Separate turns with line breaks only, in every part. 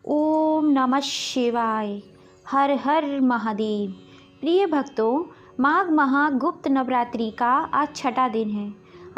ओम नमः शिवाय। हर हर महादेव। प्रिय भक्तों, माघ महा गुप्त नवरात्रि का आज छठा दिन है।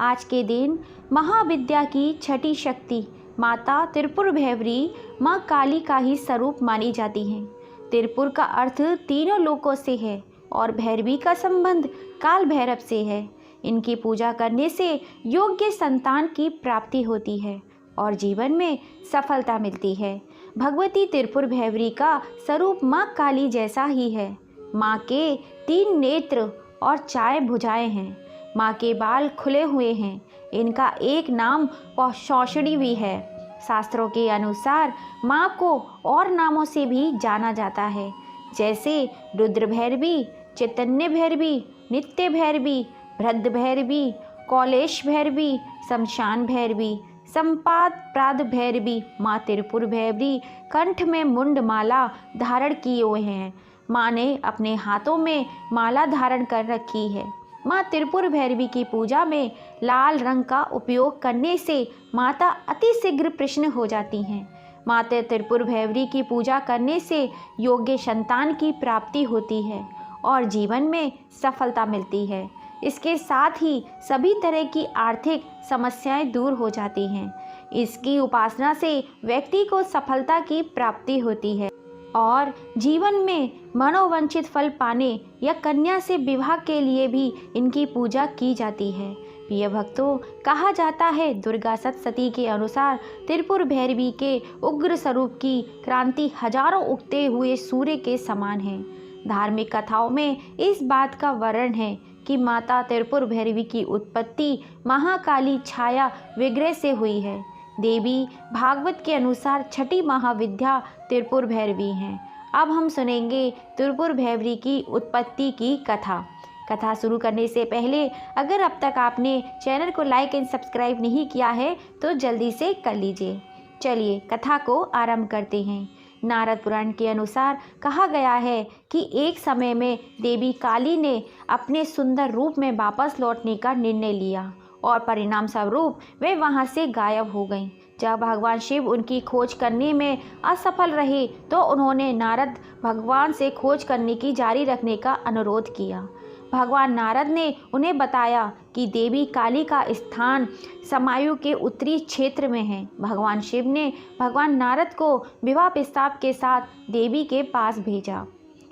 आज के दिन महाविद्या की छठी शक्ति माता त्रिपुर भैरवी माँ काली का ही स्वरूप मानी जाती हैं। त्रिपुर का अर्थ तीनों लोकों से है और भैरवी का संबंध काल भैरव से है। इनकी पूजा करने से योग्य संतान की प्राप्ति होती है और जीवन में सफलता मिलती है। भगवती त्रिपुर भैरवी का स्वरूप माँ काली जैसा ही है। माँ के 3 नेत्र और 4 भुजाएं हैं। माँ के बाल खुले हुए हैं। इनका एक नाम पौषौषणी भी है। शास्त्रों के अनुसार माँ को और नामों से भी जाना जाता है, जैसे रुद्र भैरवी, चैतन्य भैरवी, नित्य भैरवी, भद्र भैरवी, कौलेश भैरवी, शमशान भैरवी, संपात प्राद भैरवी। माँ त्रिपुर भैरवी कंठ में मुंड माला धारण किए हुए हैं। माँ ने अपने हाथों में माला धारण कर रखी है। माँ त्रिपुर भैरवी की पूजा में लाल रंग का उपयोग करने से माता अति शीघ्र प्रसन्न हो जाती हैं। माता त्रिपुर भैरवी की पूजा करने से योग्य संतान की प्राप्ति होती है और जीवन में सफलता मिलती है। इसके साथ ही सभी तरह की आर्थिक समस्याएं दूर हो जाती हैं। इसकी उपासना से व्यक्ति को सफलता की प्राप्ति होती है और जीवन में मनोवांछित फल पाने या कन्या से विवाह के लिए भी इनकी पूजा की जाती है। प्रिय भक्तों, कहा जाता है दुर्गा सप्तशती के अनुसार त्रिपुर भैरवी के उग्र स्वरूप की क्रांति हजारों उगते हुए सूर्य के समान है। धार्मिक कथाओं में इस बात का वर्णन है कि माता त्रिपुर भैरवी की उत्पत्ति महाकाली छाया विग्रह से हुई है। देवी भागवत के अनुसार छठी महाविद्या त्रिपुर भैरवी हैं। अब हम सुनेंगे त्रिपुर भैरवी की उत्पत्ति की कथा शुरू करने से पहले अगर अब तक आपने चैनल को लाइक एंड सब्सक्राइब नहीं किया है तो जल्दी से कर लीजिए। चलिए कथा को आरंभ करते हैं। नारद पुराण के अनुसार कहा गया है कि एक समय में देवी काली ने अपने सुंदर रूप में वापस लौटने का निर्णय लिया और परिणाम स्वरूप वे वहां से गायब हो गईं। जब भगवान शिव उनकी खोज करने में असफल रहे तो उन्होंने नारद भगवान से खोज करने की जारी रखने का अनुरोध किया। भगवान नारद ने उन्हें बताया कि देवी काली का स्थान समायु के उत्तरी क्षेत्र में है। भगवान शिव ने भगवान नारद को विवाह प्रस्ताव के साथ देवी के पास भेजा।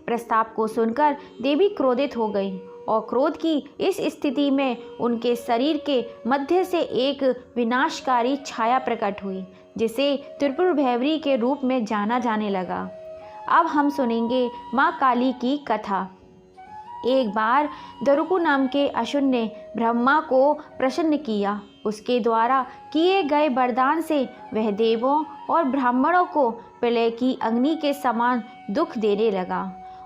प्रस्ताव को सुनकर देवी क्रोधित हो गई और क्रोध की इस स्थिति में उनके शरीर के मध्य से एक विनाशकारी छाया प्रकट हुई, जिसे त्रिपुर भैरवी के रूप में जाना जाने लगा। अब हम सुनेंगे माँ काली की कथा। एक बार दरुकु नाम के असुर ने ब्रह्मा को प्रसन्न किया। उसके द्वारा किए गए वरदान से वह देवों और ब्राह्मणों को प्रलय की अग्नि के समान दुख देने लगा।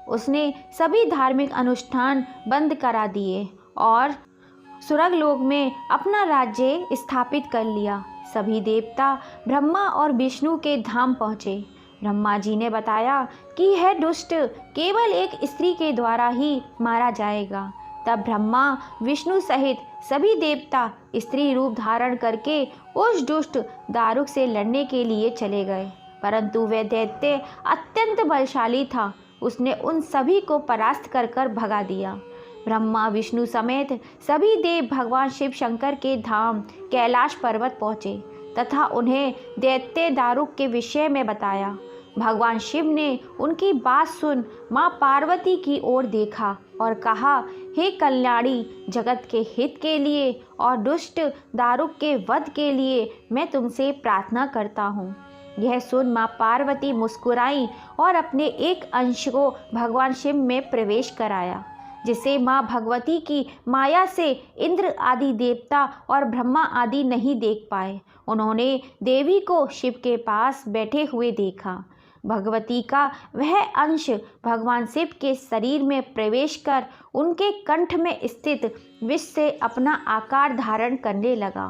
उसने सभी धार्मिक अनुष्ठान बंद करा दिए और स्वर्गलोक में अपना राज्य स्थापित कर लिया। सभी देवता ब्रह्मा और विष्णु के धाम पहुँचे। ब्रह्मा जी ने बताया कि यह दुष्ट केवल एक स्त्री के द्वारा ही मारा जाएगा। तब ब्रह्मा विष्णु सहित सभी देवता स्त्री रूप धारण करके उस दुष्ट दारुक से लड़ने के लिए चले गए, परंतु वह दैत्य अत्यंत बलशाली था। उसने उन सभी को परास्त कर भगा दिया। ब्रह्मा विष्णु समेत सभी देव भगवान शिव शंकर के धाम कैलाश पर्वत पहुँचे तथा उन्हें दैत्य दारुक के विषय में बताया। भगवान शिव ने उनकी बात सुन माँ पार्वती की ओर देखा और कहा, हे कल्याणी, जगत के हित के लिए और दुष्ट दारुक के वध के लिए मैं तुमसे प्रार्थना करता हूँ। यह सुन माँ पार्वती मुस्कुराई और अपने एक अंश को भगवान शिव में प्रवेश कराया, जिसे माँ भगवती की माया से इंद्र आदि देवता और ब्रह्मा आदि नहीं देख पाए। उन्होंने देवी को शिव के पास बैठे हुए देखा। भगवती का वह अंश भगवान शिव के शरीर में प्रवेश कर उनके कंठ में स्थित विष से अपना आकार धारण करने लगा।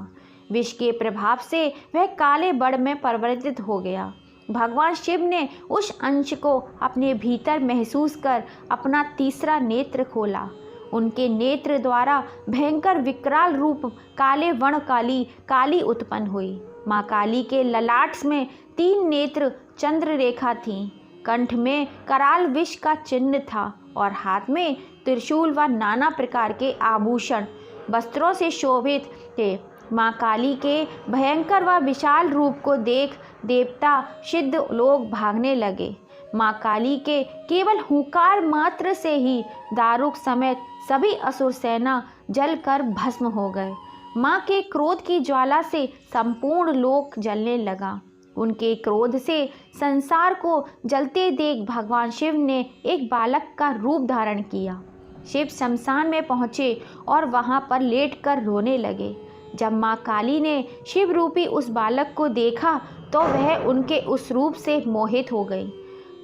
विष के प्रभाव से वह काले बड़ में परिवर्तित हो गया। भगवान शिव ने उस अंश को अपने भीतर महसूस कर अपना तीसरा नेत्र खोला। उनके नेत्र द्वारा भयंकर विकराल रूप काले वर्ण काली काली उत्पन्न हुई। माँ काली के ललाट में 3 नेत्र चंद्र रेखा थीं। कंठ में कराल विष का चिन्ह था और हाथ में त्रिशूल व नाना प्रकार के आभूषण वस्त्रों से शोभित थे। माँ काली के भयंकर व विशाल रूप को देख देवता सिद्ध लोग भागने लगे। माँ काली के केवल हुंकार मात्र से ही दारुक समेत सभी असुर सेना जलकर भस्म हो गए। माँ के क्रोध की ज्वाला से संपूर्ण लोक जलने लगा। उनके क्रोध से संसार को जलते देख भगवान शिव ने एक बालक का रूप धारण किया। शिव शमशान में पहुँचे और वहाँ पर लेटकर रोने लगे। जब माँ काली ने शिव रूपी उस बालक को देखा तो वह उनके उस रूप से मोहित हो गई।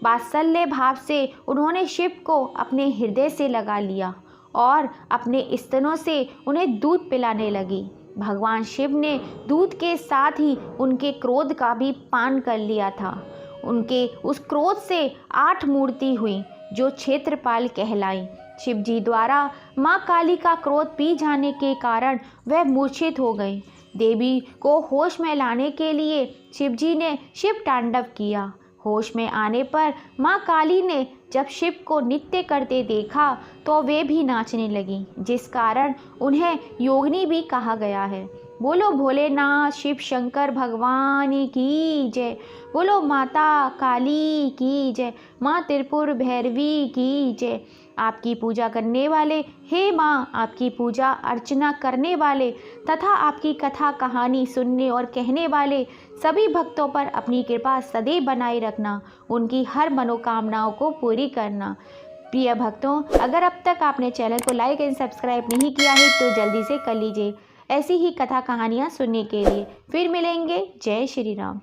वात्सल्य भाव से उन्होंने शिव को अपने हृदय से लगा लिया और अपने स्तनों से उन्हें दूध पिलाने लगी। भगवान शिव ने दूध के साथ ही उनके क्रोध का भी पान कर लिया था। उनके उस क्रोध से 8 मूर्ति हुई जो क्षेत्रपाल कहलाई। शिव जी द्वारा माँ काली का क्रोध पी जाने के कारण वह मूर्छित हो गई। देवी को होश में लाने के लिए शिव जी ने शिव तांडव किया। होश में आने पर माँ काली ने जब शिव को नृत्य करते देखा तो वे भी नाचने लगीं, जिस कारण उन्हें योगिनी भी कहा गया है। बोलो भोलेनाथ शिव शंकर भगवान की जय। बोलो माता काली की जय। माँ त्रिपुर भैरवी की जय। आपकी पूजा करने वाले, हे माँ, आपकी पूजा अर्चना करने वाले तथा आपकी कथा कहानी सुनने और कहने वाले सभी भक्तों पर अपनी कृपा सदैव बनाए रखना, उनकी हर मनोकामनाओं को पूरी करना। प्रिय भक्तों, अगर अब तक आपने चैनल को लाइक एंड सब्सक्राइब नहीं किया है तो जल्दी से कर लीजिए ऐसी ही कथा कहानियाँ सुनने के लिए। फिर मिलेंगे। जय श्री राम।